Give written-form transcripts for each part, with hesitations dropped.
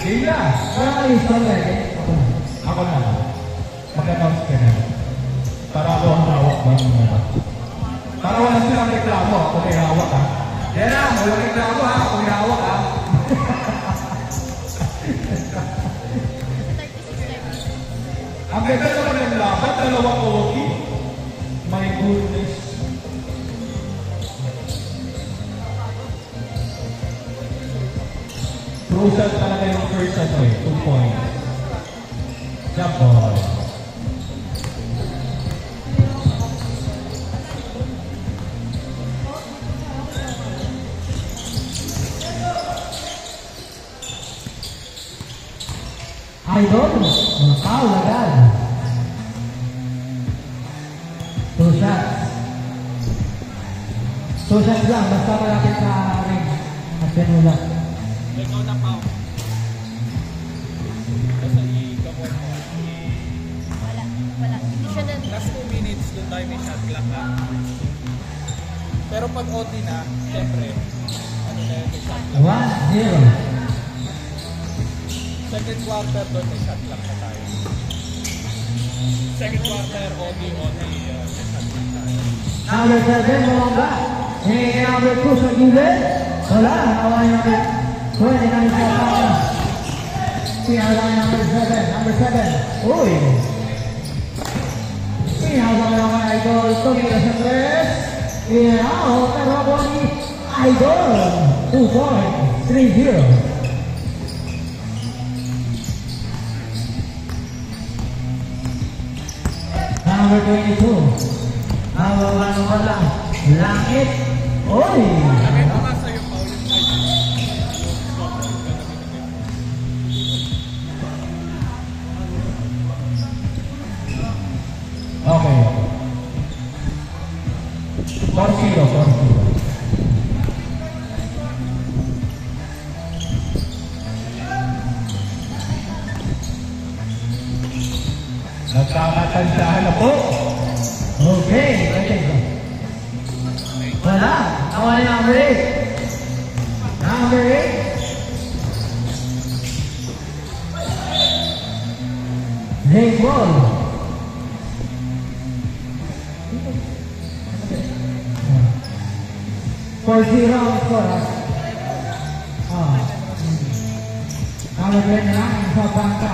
Game na. Parang install na eh. Ako na. Mag-announce ka na. Para ako ang hawak ba mga. Para wala silang reklamo. Ako may hawak ha. Yan na. Walang reklamo ha. Ako may hawak ha. Ang ganda naman ng laban. Dalawang koki. My goodness. Crucial talaga yung first shot eh. 2 points. Jump ball. Idol, foul agad. 2 shots. 2 shots lang, basta malapit sa ring. At pinula. Ikaw na pa. Basta i-gamon mo. Wala. Hindi siya na. Last 2 minutes, doon tayo may shot clock ha. Pero pag OT na, siyempre, ano na yun, may shot clock. 1-0. Second quarter doon, may shot clock na tayo. Second quarter, OT, may shot clock tayo. Number 7, Malamba. Hingin number 2 sa gilid. Wala, nawala number 29 sa kanya. Sinasama number 7. Number 7. Uy! Sinasama naman Idol. Tumira sa 3. Inaho, tarabo ni Idol. 2 point. 3-0. Number 22. Wala. Langit. Uy! Lagay mo nga sa'yo, Paul, yung Okay. 4-0. Nagkakatansahan na po. Okay. Wala. Nawala number 8. Number 8. Jake Ball. For 0 ang score. Number 29 sa bangka.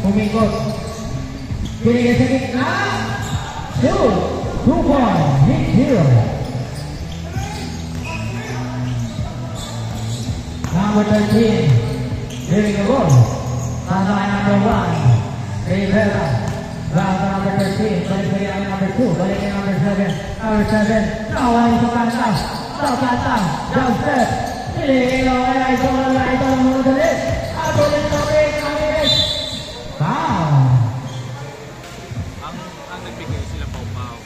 Umikot. Pinigay sa gitna. Shoot. 2 point. Hit 0. Number 13. Here the ball. Nasaan number 1. Rivera. Back to number 13. Balik kaya number 2. Balik kaya number 7. Number 7. Nawala sa kanta. Sa kanta. Jump step. Pinigay na wala. Ito ang mga dalit. Ako din sa break. Foul. ang nagbigay sila pau-pau.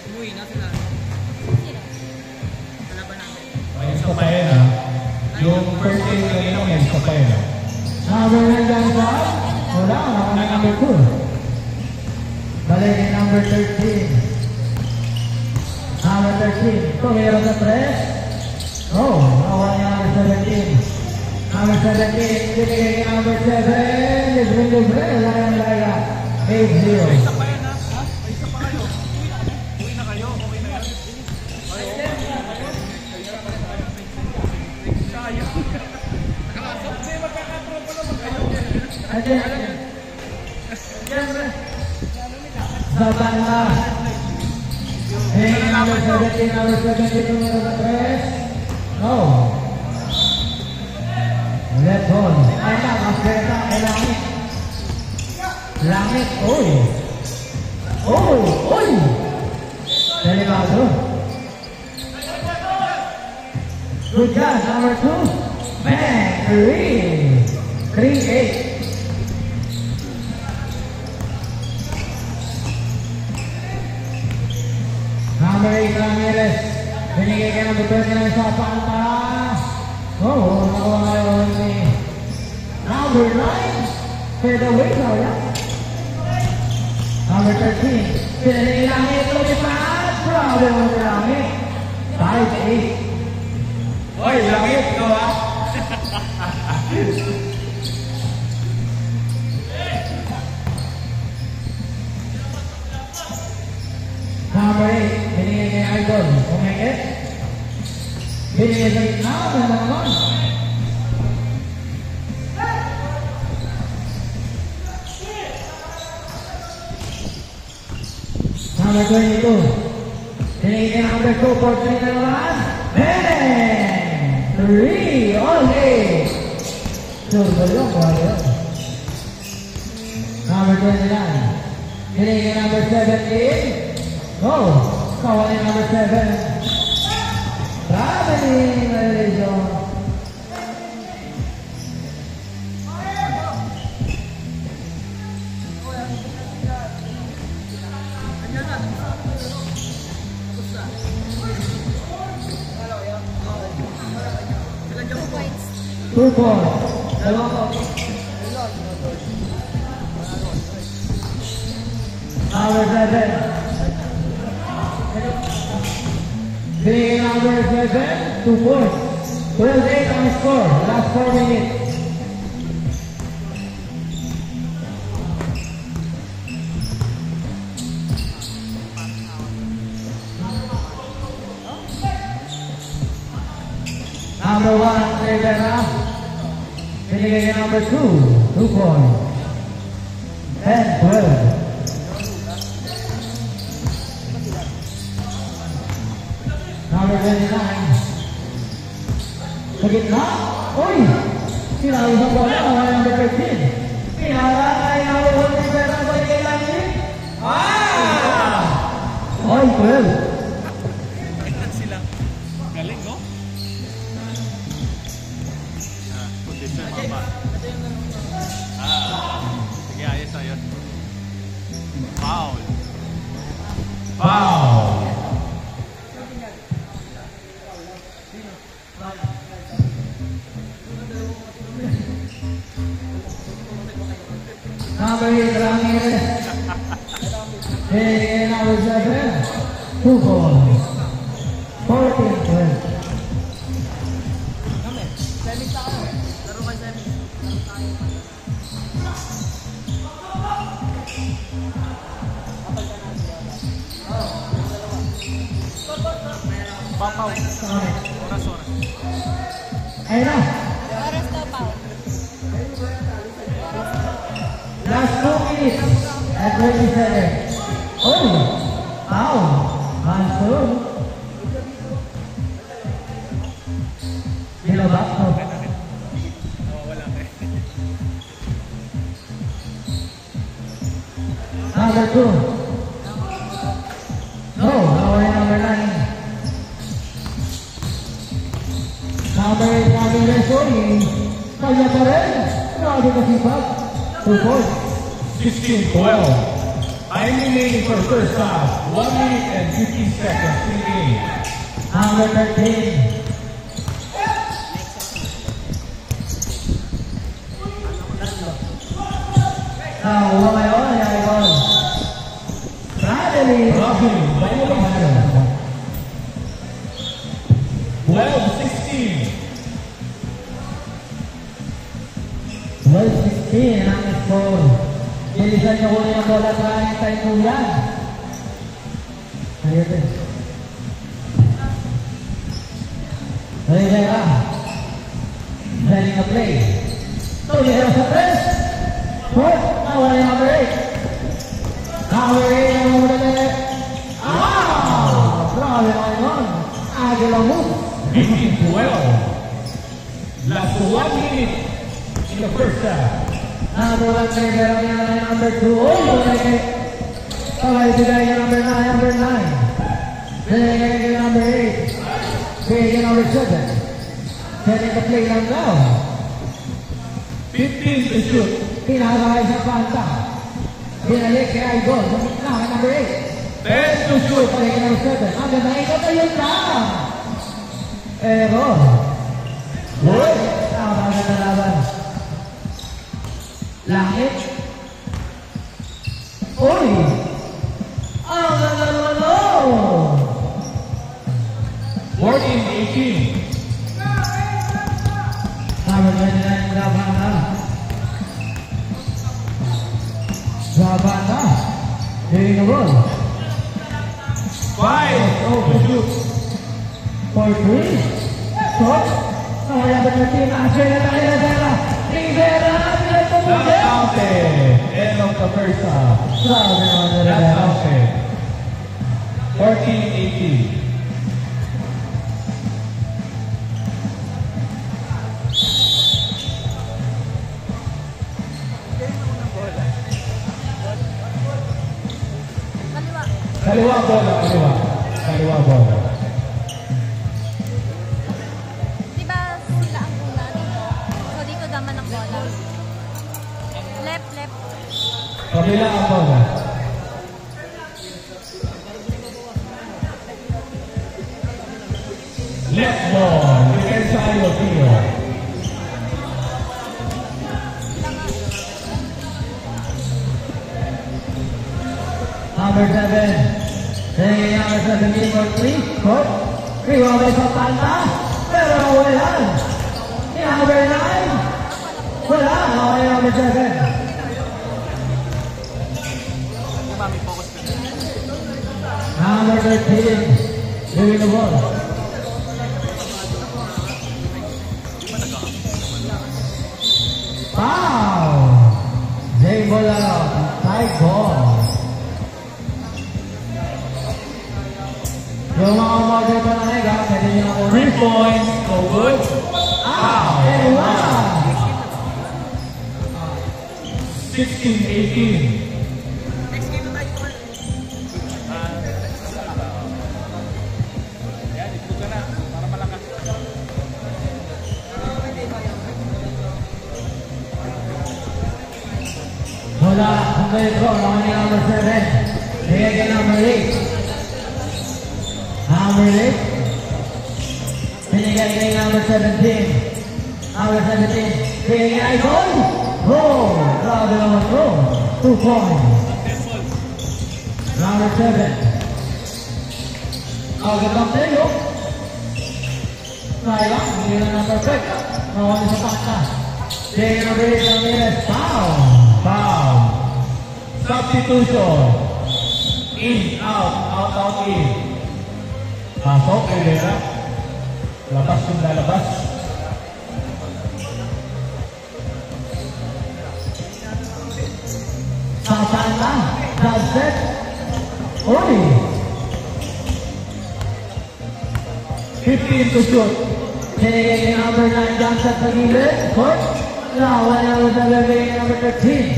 Umuwi na sila. Kalaban namin. May isa pa yan ha. Yung first game kanina may isa pa yan ha. Number 1 dyan sa? Wala. Wala number 2. Balik yung number 13. Number 13. Tumira sa 3. Oh, nawala yung number 17. Number 17. Binigay yung number 7. Libre. Laya. 8-0. May isa pa yan ha? May isa pa kayo. Uwi na kayo. Okay na yan. Sayang. Nakalasok. Hindi, magkakatropa naman kayo. Sa banda. Hey, number 17. Number 17. Tumira sa 3. No. Left ball. Ay lang, asbeta kay Langit. Langit, uy! Uy! Delikado. Good job, number 2. Bang! 3-8. Number 8, Ramirez. Binigay ka ng buto nila sa pantas. Oh, nakuha yun ni number 9. Fade away daw yan. Number 13. Pinanay Langit. Lumipad. Problem ng Langit. 5-8. Oy, langit, ikaw ha? Number 8, binigay kay Idol. Umekit. Binigay sa gitna. Ganda naman. Number 22. Binigay kay number 2. 14 na naman. Bang! 3. Okay. Turbo lang. Wala. Number 29. Binigay kay number 17. Oh, kawan yang number 7. Traveling Malaysia. Two points. Number 7. The number 7, 2 points. 12-8 on the score. Last 4 minutes. Number 1, Rivera. Binigay number 2, 2 points. 10-12. Number 29. Sa gitna. Uy! Sinalo sa bola. Wala number 15. Pinarangay na ako ng pera ng balik kay Langit. Oy, 12. Ilan sila? Galing, no? Position, mama. Sige, ayos, ayos. Foul. Foul. Number 8, Ramirez. Hey, number 7, 2 points. 14-12. Papaw. Oras. Ayun na. Oras daw, Pao. Last 2 minutes at 27. Oh! Wow! Mansur. Binabak ko. Wala ka. Number 2. No, number 9. Number 8, Ramirez. Kaya pa rin. Grabe kasipag. 2 points. 16-12. Time remaining for first half. 1 minute and 15 seconds in the game. Number 13. Now, ngayon, Idol. Bradley. Robin, Bayo. 12-16. 12-16 ang score. Bilisan niyo kunin ang bola sa aking kainuyan. Ayun din. Rivera. Running a play. Rivera sa press. Fourth. Nawala yung number 8. Number 8 ang muna na. Grabe naman yun. Agil ang move. 18-12. Last 1 minute in the first half. Number 1 Rivera niya number 2. Oh, okay. Kaway bigay niya number 9. Number 9. Bigay niya number 8. Bigay niya number 7. Setting the play lang daw. 15 to shoot. Pinakakay sa panta. Binalik kay Idol. Sa gitna, number 8. 10 to shoot. Bigay niya number 7. Ang ganda ito na yun lang. Error. Good. Tama ka na laban. Langit. Uy! Ang ganda naman o! 14-18. the ball. 5 to shoot. For 3. Shot. Kaya ba natin ang Rivera? Rivera! Not counted. End of the first half. Sabi naman na Not Rivera. counted. 14-18. Kaliwa. Kaliwa bola, kaliwa. Kaliwa bola. Di ba sila ang una dito? So dito daman ang bola. Left, left. Kabila ang bola. Left ball. Defensa Ayotio. Number 7. Taking number 17 for 3. Shot. Rebound by Santana. Pero wala. Number 9. Wala. Okay, number 7. Number 13. Giving the ball. Foul. Jay Bolaro. Tight ball. Yung mga umorder pa na nega, pwede nyo na 3 points. No good. and one. 16-18. Yan, ito ka na. Para malakas. Wala, ang galit ko, naman yung number 7. Bigay ka number 8. Number 8. Binigay kay number 17. Number 17. Bigay kay Icon. Goal! Grabe naman ko. 2 points. Number 7. Agad lang tayo. Sayang, hindi na na perfect. Nawali sa pangka. Bigay kay number 8 Ramirez. Foul! Foul. Substitution. In, out, out, out, in. Pasok, Rivera. Labas yung lalabas. Santana, Sunset, Oli. 15 to shoot. Binigay kay number 9 Johnson sa gilid. Court. Nawan na sa bibigay kay number 13.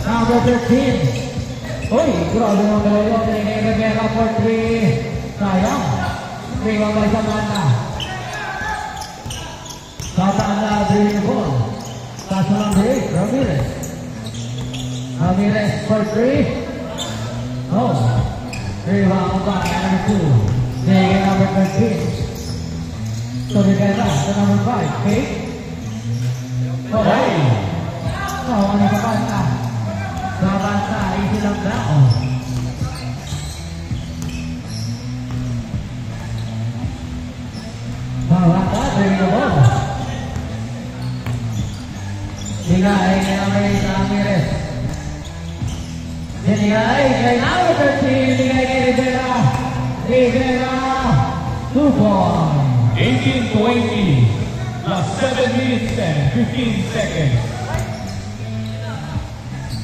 Number 13. Uy, grabe naman dalawa. Binigay kay Rivera for 3. Sayang. Rebound by Santana. Santana bringing the ball. Pass to number 8, Ramirez. Ramirez for 3. Oh. Rebound by number 2. Binigay kay number 13. So Rivera to number 5, Kate. Oh, Hey! ano sa banta? Sa banta, easy lang daw. Sa banta, bring the ball. Bigay kay number 8, Ramirez. Binigay kay number 13, bigay kay Rivera. Rivera, 2 points. 18-20. Last 7 minutes and 15 seconds.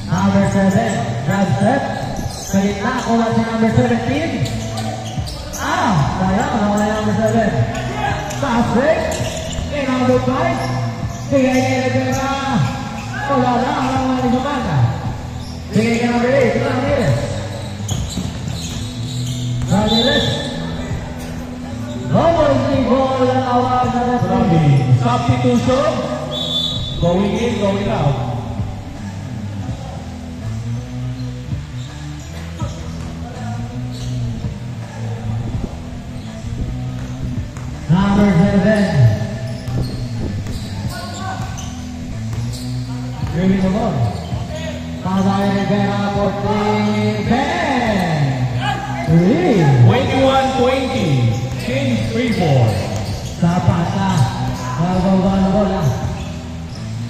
Number 7, grab set. Sa gitna, kuha si number 17. Sayang, nawala yung number 7. Pass break. Kay number 5. Bigay kay Rivera. Wala lang, nawala yung banda. Bigay kay number 8, Ramirez. Ramirez. Double ball ang awag na referee. Substitution. Going in, going out. Number 7. Giving the ball. Pasay Rivera for 3. Bang! 3. 21-20. Change 3-4. Sa pata. Nagawa ng bola.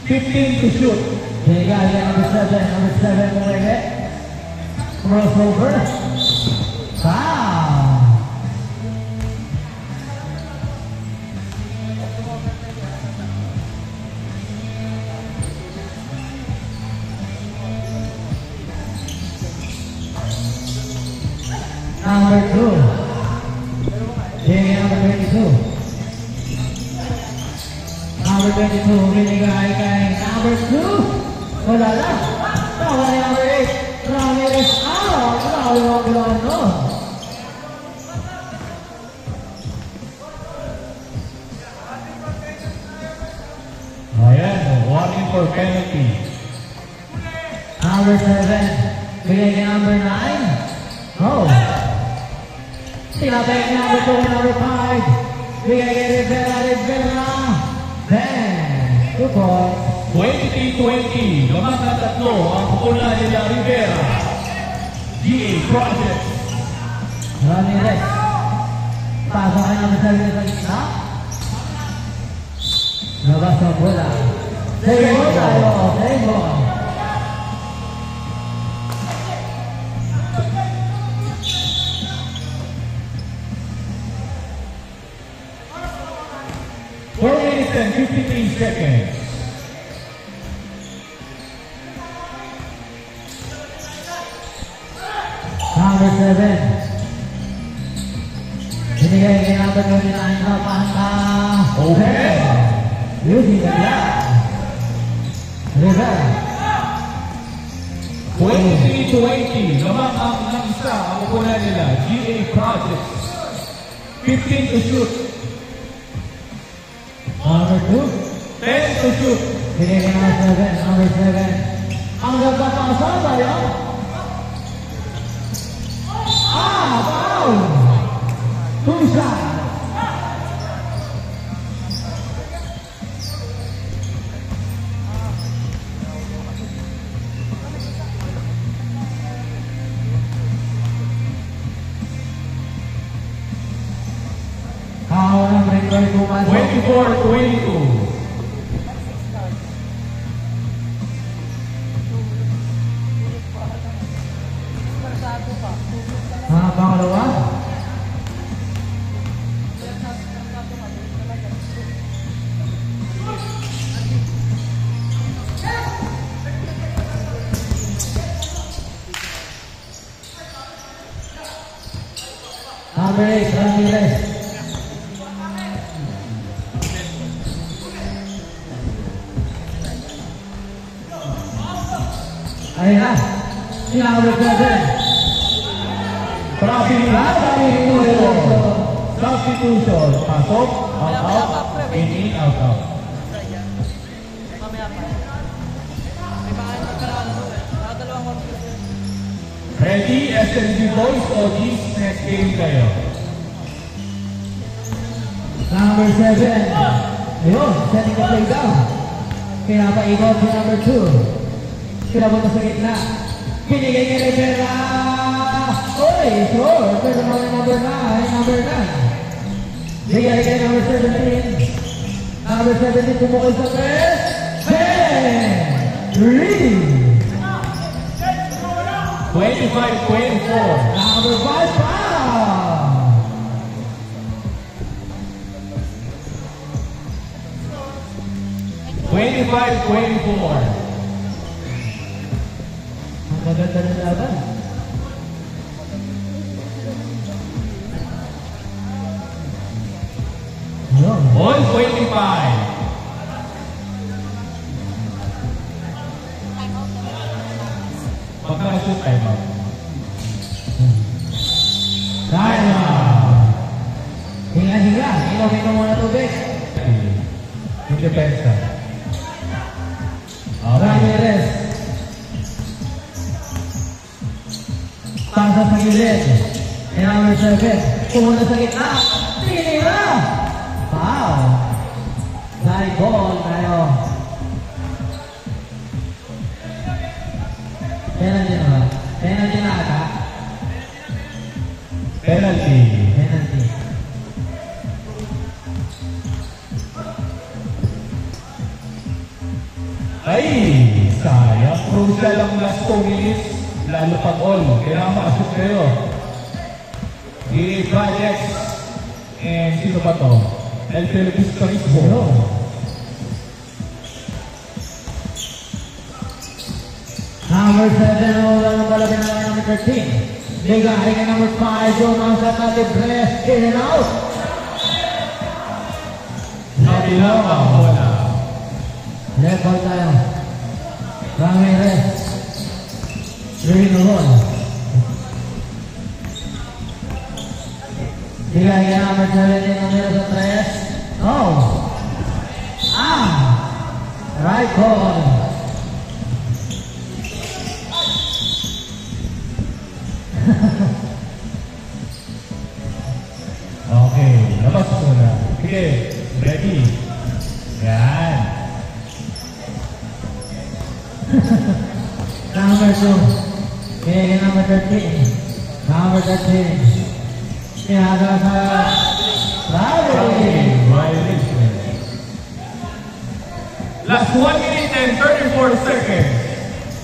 15 to shoot. Bigay kay number 7. Number 7 Morele. Crossover. Foul. Number 2. Bigay number 22. Number 22, binigay kay number 2. Wala lang. Tawa ni number 8. Ramirez out. Grabe mga bilano. Ayan, warning for penalty. Number 7, bigay kay number 9. Oh. Tinapay kay number 2 and number 5. Bigay kay Rivera. Then, 2 points. 23-20, lamang na tatlo ang pupunan nila Rivera. GA Project. Ramirez. Pasok kay number 7 sa gitna. Labas ang bola. Save mo tayo. Save mo. Four minutes and 53 seconds. Number 7. Binigay kay number 29 na panta. Okay. Using the glass. Rivera. 23-20, lamang ang isa ang pupunan nila GA Project. 15 to shoot. Number 2. 10 to shoot. Binigay kay number 7. Ang nagpapasa tayo. Foul! 2 shots. Foul number 22 masuk. 24-22. Pangalawa. Number 8, Ramirez. Ayun na. Number 7. Substitution. Pasok, out, in, out. Ready, SNG boys, o this next game kayo? Number 7. Ayun, setting the play down. Pinapaikot si number 2. Pinapunta sa gitna. Pinigay kay Rivera. Oy, sure. Pero number 9. Bigay kay number 17. Number 17 pumukol sa press. 10. 3. 25-24. Number 5 foul. Ang maganda ng laban. Yun. All 25. Pagka-shoot time out. Time Hinga. Inom muna tubig. Yung depensa. Ramirez. Pasa sa gilid. And number 7. Pumunta sa gitna. Tinira. Foul. Side ball tayo. Penalty na ata. Penalty. Ay, sayang. Crucial ang last 2 minutes. lalo pag all. Kailangan makashoot kayo. The Projects and sino ba to? El Philippines Turismo. Number 7, wala ng bala pinala number 13. Ligahin ka number 5, John ang sa katibre, in and out. Sabi lang ang bola. Left ball tayo. Ramirez. Ring the ball. Ligahin ka number 17, numero sa 3. Oh! Right ball. Okay, labas muna. Okay, ready. Yan. Number 2. Kaya number 13. Number 13. Sinaga sa Ramirez. Violation. Last 1 minute and 34 seconds.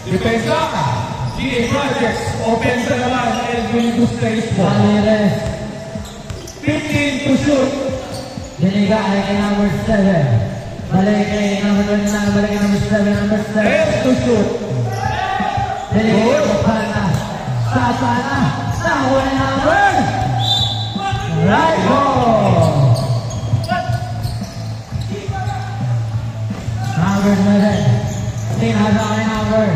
Depensa. GA Projects. Offensa naman. El Philippines Turismo. Ramirez. 15 to shoot. Binigay kay number 7. Balik kay number 29. Balik kay number 7. Number 7. 10 to shoot. Binigay kay Pana. Sa Pana. Nakuha ni number. Right ball. Number 7. Tinasa kay number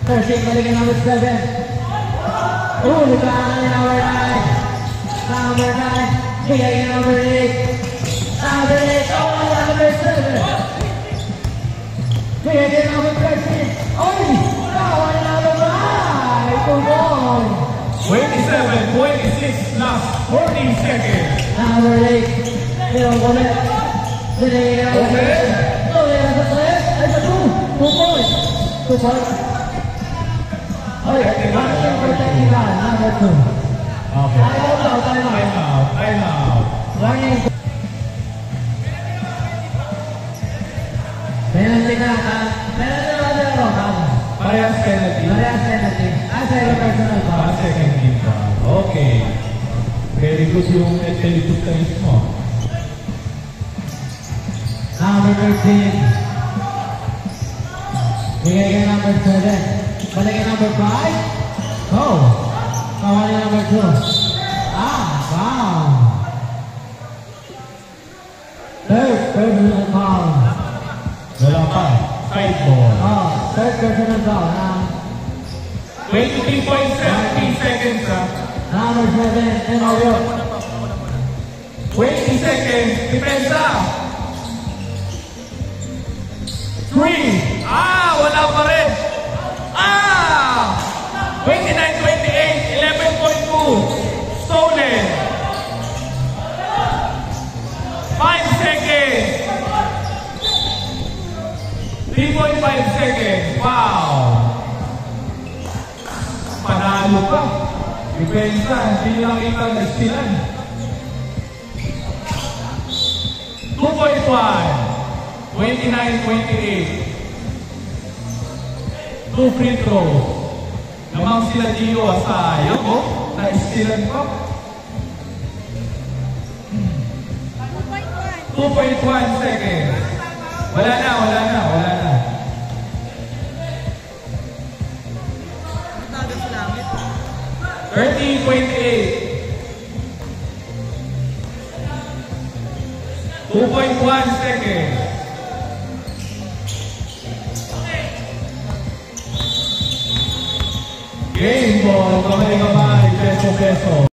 13. Balik kay number 7. Lukaan ni number 9. Number 9, bigay kay number 8. Number 8, oh, number 7. Bigay kay number 13. Oy, nakuha ni number 5. Tungkol. 27, 26, last 40 seconds. Number 8, pinungkulit. Binigay kay number 8. Tuloy na sa 3. Ay, sa 2. Tungkol. Tungkol. Oy, number 10, number 2. Okay. Time out. Time out. Warning. Penalty na. Penalty na ba? Parehas penalty. Parehas penalty. Sa'yo personal ba? Second team pa. Okay. Very good yung El Philippines Turismo. Number 13. Bigay kay number 7. Balik kay number 5. Go. Kawali number 2. Foul. Third personal foul. Wala pa. Side ball. Third personal foul. 23.17 seconds. Number 7. And over. 20 seconds. Depensa. 3. Wala pa rin. 29-28. 11.2. Stolen. 5 seconds. 3.5 seconds. Wow. Panalo pa. Depensa. Hindi lang itang nagsilan. 2.1. 29-28. 2 free throws. Namang sila Gio. Sayang mo. Na-istilan pa. 2.1 seconds. Wala na. 30-28. 2.1 seconds. Game ball, kamay-kamay, peso-peso.